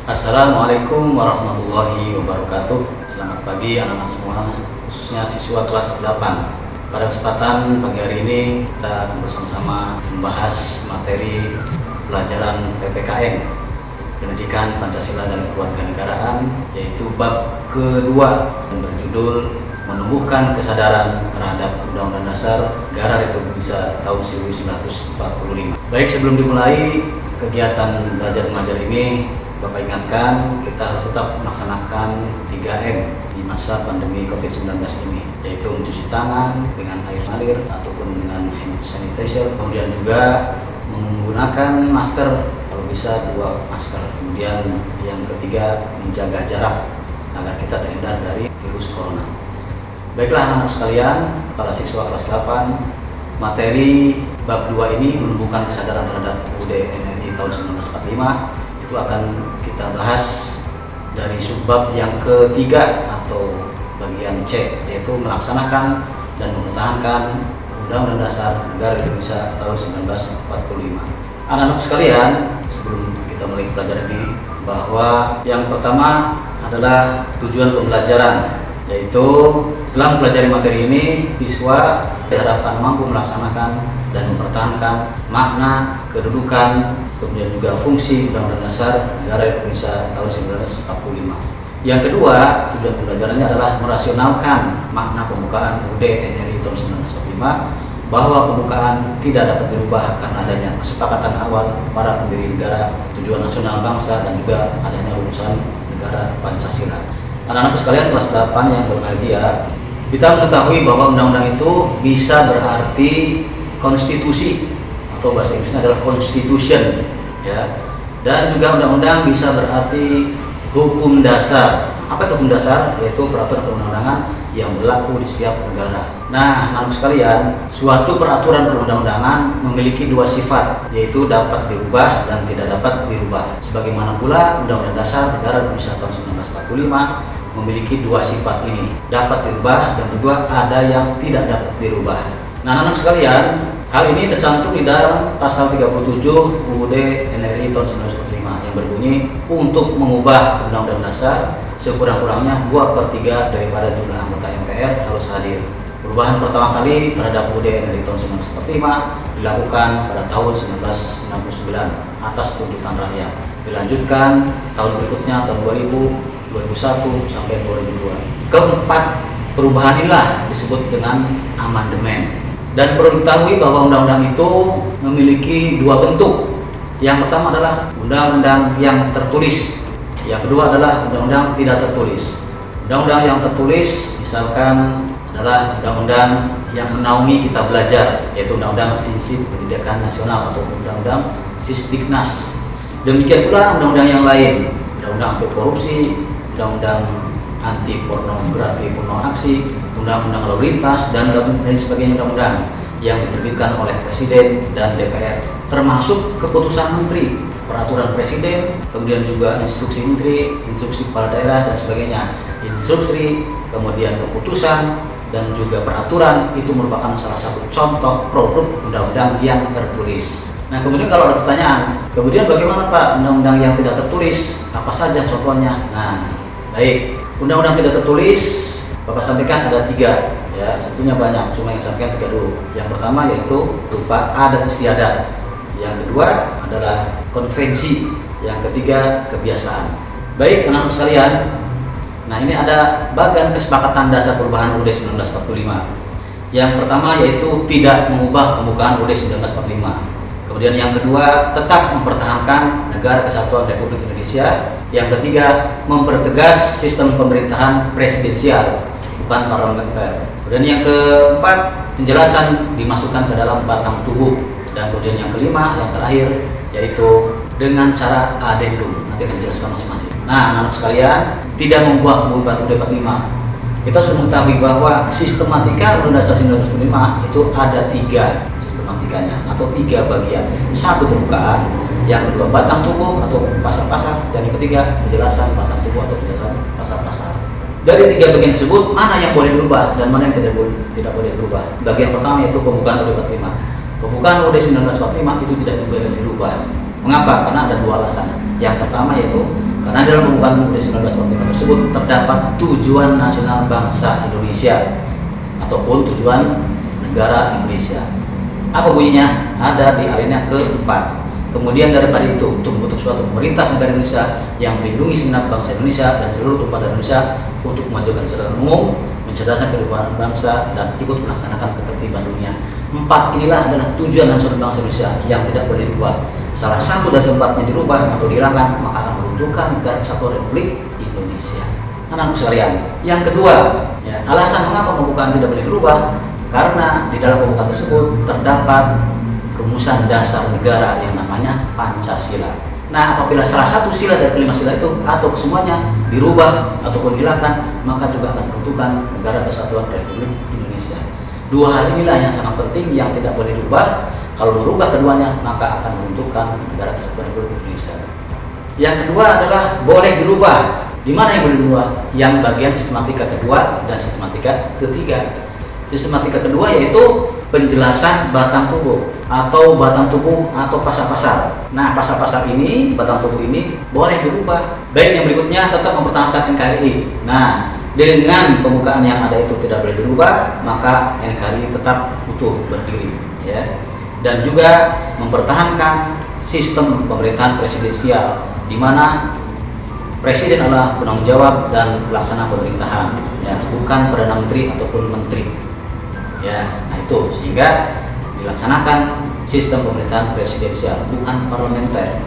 Assalamualaikum warahmatullahi wabarakatuh. Selamat pagi anak-anak semua, khususnya siswa kelas 8. Pada kesempatan pagi hari ini kita akan bersama-sama membahas materi pelajaran PPKN, Pendidikan Pancasila dan Kewarganegaraan, yaitu bab kedua yang berjudul Menumbuhkan Kesadaran Terhadap Undang-Undang Dasar Negara Republik Indonesia tahun 1945. Baik, sebelum dimulai kegiatan belajar mengajar ini, Bapak ingatkan kita harus tetap melaksanakan 3M di masa pandemi COVID-19 ini, yaitu mencuci tangan dengan air mengalir ataupun dengan hand sanitizer, kemudian juga menggunakan masker, kalau bisa 2 masker. Kemudian yang ketiga, menjaga jarak agar kita terhindar dari virus corona. Baiklah anak-anak sekalian, para siswa kelas 8, materi bab 2 ini menumbuhkan kesadaran terhadap UUD NRI tahun 1945. Itu akan kita bahas dari subbab yang ketiga atau bagian C, yaitu melaksanakan dan mempertahankan Undang-Undang Dasar Negara Indonesia tahun 1945. Anak-anak sekalian, sebelum kita mulai pelajaran ini, bahwa yang pertama adalah tujuan pembelajaran, yaitu setelah mempelajari materi ini, siswa diharapkan mampu melaksanakan dan mempertahankan makna, kedudukan, kemudian juga fungsi Undang-Undang Dasar Negara Indonesia tahun 1945. Yang kedua, tujuan pembelajarannya adalah merasionalkan makna pembukaan UUD NRI tahun 1945, bahwa pembukaan tidak dapat dirubah karena adanya kesepakatan awal para pendiri negara, tujuan nasional bangsa, dan juga adanya rumusan negara Pancasila. Anak-anak sekalian kelas 8 yang berbahagia, kita mengetahui bahwa undang-undang itu bisa berarti konstitusi, atau bahasa Inggrisnya adalah constitution, ya. Dan juga undang-undang bisa berarti hukum dasar. Apa itu hukum dasar? Yaitu peraturan perundang-undangan yang berlaku di setiap negara. Nah, anak sekalian, suatu peraturan perundang-undangan memiliki 2 sifat, yaitu dapat dirubah dan tidak dapat dirubah. Sebagaimana pula Undang-Undang Dasar Negara Indonesia tahun 1945 memiliki 2 sifat ini, dapat dirubah dan juga ada yang tidak dapat dirubah. Nah, anak sekalian, hal ini tercantum di dalam pasal 37 UUD NRI tahun 1945 yang berbunyi, untuk mengubah Undang-Undang Dasar sekurang-kurangnya 2/3 daripada jumlah anggota MPR harus hadir. Perubahan pertama kali terhadap UUD NRI tahun 1945 dilakukan pada tahun 1969 atas tuntutan rakyat. Dilanjutkan tahun berikutnya, tahun 2000, 2001 sampai 2002. Keempat perubahan inilah disebut dengan amandemen. Dan perlu diketahui bahwa undang-undang itu memiliki 2 bentuk. Yang pertama adalah undang-undang yang tertulis. Yang kedua adalah undang-undang tidak tertulis. Undang-undang yang tertulis misalkan adalah undang-undang yang menaungi kita belajar, yaitu Undang-Undang Sistem Pendidikan Nasional atau Undang-Undang Sisdiknas. Demikian pula undang-undang yang lain, Undang-Undang Anti Korupsi, Undang-Undang Anti Pornografi Porno Aksi, Undang-Undang Lalu Lintas, dan lain sebagainya undang-undang yang diterbitkan oleh Presiden dan DPR, termasuk keputusan Menteri, peraturan Presiden, kemudian juga instruksi Menteri, instruksi kepala daerah, dan sebagainya. Instruksi, kemudian keputusan, dan juga peraturan itu merupakan salah satu contoh produk undang-undang yang tertulis. Nah, kemudian kalau ada pertanyaan, kemudian bagaimana Pak undang-undang yang tidak tertulis? Apa saja contohnya? Nah, baik, undang-undang tidak tertulis Bapak sampaikan ada 3, ya, sebetulnya banyak, cuma yang sampaikan 3 dulu. Yang pertama yaitu berupa adat istiadat, yang kedua adalah konvensi, yang ketiga kebiasaan. Baik anak-anak sekalian, nah ini ada bagian kesepakatan dasar perubahan UUD 1945. Yang pertama yaitu tidak mengubah pembukaan UUD 1945. Kemudian yang kedua, tetap mempertahankan Negara Kesatuan Republik Indonesia. Yang ketiga, mempertegas sistem pemerintahan presidensial, bukan parlementer. Kemudian yang keempat, penjelasan dimasukkan ke dalam batang tubuh. Dan kemudian yang kelima, yang terakhir, yaitu dengan cara adendum. Nanti akan dijelaskan masing-masing. Nah, anak sekalian, tidak membuat pembukaan UUD 45. Kita sudah mengetahui bahwa sistematika Undang-Undang Dasar 1945 itu ada 3 sistematikanya atau 3 bagian. 1 pembukaan, yang kedua batang tubuh atau pasal-pasal, dan yang ketiga penjelasan batang tubuh atau penjelasan pasal-pasal. Dari 3 bagian tersebut, mana yang boleh dirubah dan mana yang tidak boleh dirubah? Bagian pertama yaitu pembukaan UUD 45. Pembukaan UUD 1945 itu tidak boleh dirubah. Mengapa? Karena ada 2 alasan. Yang pertama yaitu Karena dalam pembukaan UUD 1945 tersebut terdapat tujuan nasional bangsa Indonesia ataupun tujuan negara Indonesia. Apa bunyinya? Ada di alinea keempat. Kemudian daripada itu, untuk membentuk suatu pemerintah negara Indonesia yang melindungi segenap bangsa Indonesia dan seluruh tumpah darah Indonesia untuk memajukan kesejahteraan umum, mencerdaskan kehidupan bangsa, dan ikut melaksanakan ketertiban dunia. 4 inilah adalah tujuan nasional bangsa Indonesia yang tidak boleh dirubah. Salah satu dari keempatnya dirubah atau dihilangkan, maka akan meruntuhkan negara kesatuan Republik Indonesia. Anak-anakku sekalian, yang kedua, alasan mengapa pembukaan tidak boleh dirubah, karena di dalam pembukaan tersebut terdapat rumusan dasar negara yang namanya Pancasila. Nah, apabila salah satu sila dari kelima sila itu atau kesemuanya dirubah ataupun dihilangkan, maka juga akan meruntuhkan negara kesatuan Republik Indonesia. Dua hal inilah yang sangat penting yang tidak boleh dirubah. Kalau merubah keduanya, maka akan meruntuhkan negara kesatuan Republik Indonesia. Yang kedua adalah boleh dirubah. Di mana yang boleh dirubah? Yang bagian sistematika kedua dan sistematika ketiga. Sistematika kedua yaitu penjelasan batang tubuh atau pasal-pasal. Nah, pasal-pasal ini, batang tubuh ini boleh dirubah. Baik, yang berikutnya tetap mempertahankan NKRI. Nah, dengan pembukaan yang ada itu tidak boleh dirubah, maka NKRI tetap utuh berdiri, ya. Dan juga mempertahankan sistem pemerintahan presidensial, di mana presiden adalah penanggung jawab dan pelaksana pemerintahan, ya, bukan perdana menteri ataupun menteri. Ya, nah itu sehingga dilaksanakan sistem pemerintahan presidensial bukan parlementer.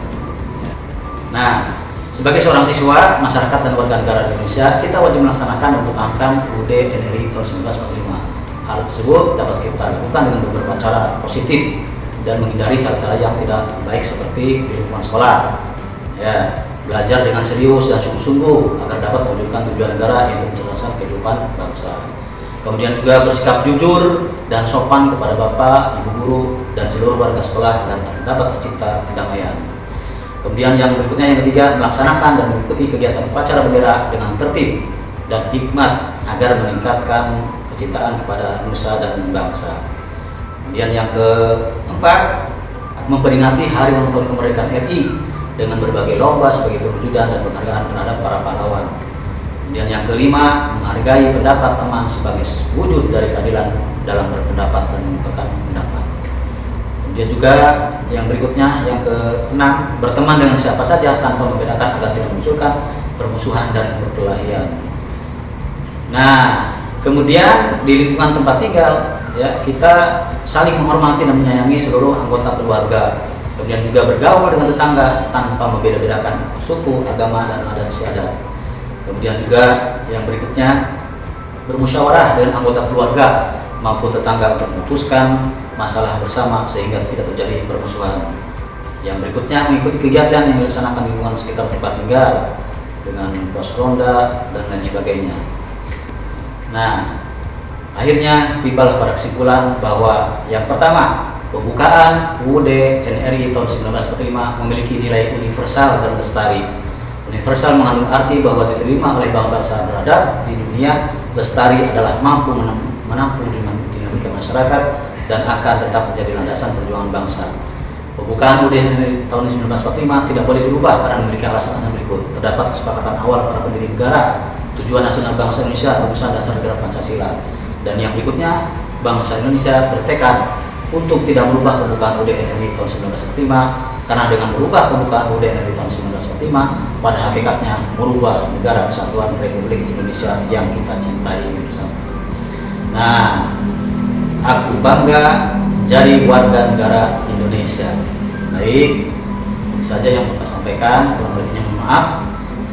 Ya. Nah, sebagai seorang siswa, masyarakat dan warga negara Indonesia, kita wajib melaksanakan dan mempertahankan UUD NRI tahun 1945. Hal tersebut dapat kita lakukan dengan beberapa cara positif dan menghindari cara-cara yang tidak baik seperti di lingkungan sekolah. Ya, belajar dengan serius dan sungguh-sungguh agar dapat mewujudkan tujuan negara yaitu mencerdaskan kehidupan bangsa. Kemudian juga bersikap jujur dan sopan kepada bapak, ibu guru, dan seluruh warga sekolah dan dapat tercipta kedamaian. Kemudian yang berikutnya, yang ketiga, melaksanakan dan mengikuti kegiatan upacara bendera dengan tertib dan hikmat agar meningkatkan kecintaan kepada nusa dan bangsa. Kemudian yang keempat, memperingati Hari Ulang Tahun Kemerdekaan RI dengan berbagai lomba sebagai perwujudan dan penghargaan terhadap para pahlawan. Dan yang kelima, menghargai pendapat teman sebagai wujud dari keadilan dalam berpendapat dan mengungkapkan pendapat. Kemudian juga yang berikutnya, yang keenam, berteman dengan siapa saja tanpa membedakan agar tidak memunculkan permusuhan dan perkelahian. Nah, kemudian di lingkungan tempat tinggal, ya, kita saling menghormati dan menyayangi seluruh anggota keluarga. Kemudian juga bergaul dengan tetangga tanpa membeda-bedakan suku, agama, dan adat istiadat. Kemudian juga yang berikutnya, bermusyawarah dengan anggota keluarga maupun tetangga untuk memutuskan masalah bersama sehingga tidak terjadi permusuhan. Yang berikutnya, mengikuti kegiatan yang dilaksanakan di lingkungan sekitar tempat tinggal dengan pos ronda dan lain sebagainya. Nah, akhirnya tibalah pada kesimpulan bahwa yang pertama, pembukaan UUD NRI tahun 1945 memiliki nilai universal dan lestari. Universal mengandung arti bahwa diterima oleh bangsa beradab di dunia. Lestari adalah mampu menampung dinamika masyarakat dan akan tetap menjadi landasan perjuangan bangsa. Pembukaan UUD tahun 1945 tidak boleh dirubah karena memiliki alasan berikut. Terdapat kesepakatan awal para pendiri negara, tujuan nasional bangsa Indonesia, rumusan dasar negara Pancasila. Dan yang berikutnya, bangsa Indonesia bertekad untuk tidak merubah pembukaan UUD NRI tahun 1945, karena dengan merubah pembukaan UUD NRI tahun 1945 pada hakikatnya merubah negara kesatuan Republik Indonesia yang kita cintai bersama. Nah, aku bangga jadi warga negara Indonesia. Baik, itu saja yang Bapak sampaikan, kurang lebihnya mohon maaf.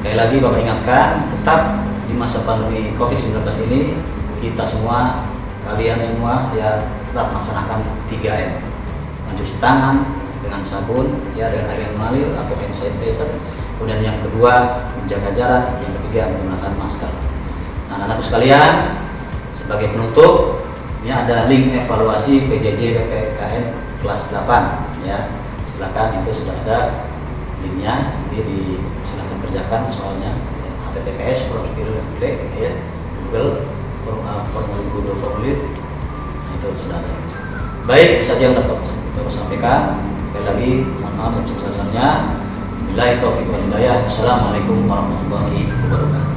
Sekali lagi Bapak ingatkan, tetap di masa pandemi COVID-19 ini kita semua, kalian semua ya tetap melaksanakan 3M. Mencuci tangan dengan sabun, ya, dengan air yang mengalir atau hand sanitizer. Kemudian yang kedua, menjaga jarak. Yang ketiga, menggunakan masker. Nah, anak-anakku sekalian, sebagai penutup, ini ada link evaluasi PJJ PPKN kelas 8, ya. Silakan, itu sudah ada linknya, nanti silakan kerjakan soalnya, ya. https ya, Google formulir. Nah, itu sudah ada. Baik, itu saja yang dapat saya sampaikan. Sekali lagi, mohon maaf yang sebesar-besarnya. Billahi taufiq wal hidayah. Wassalamualaikum warahmatullahi wabarakatuh.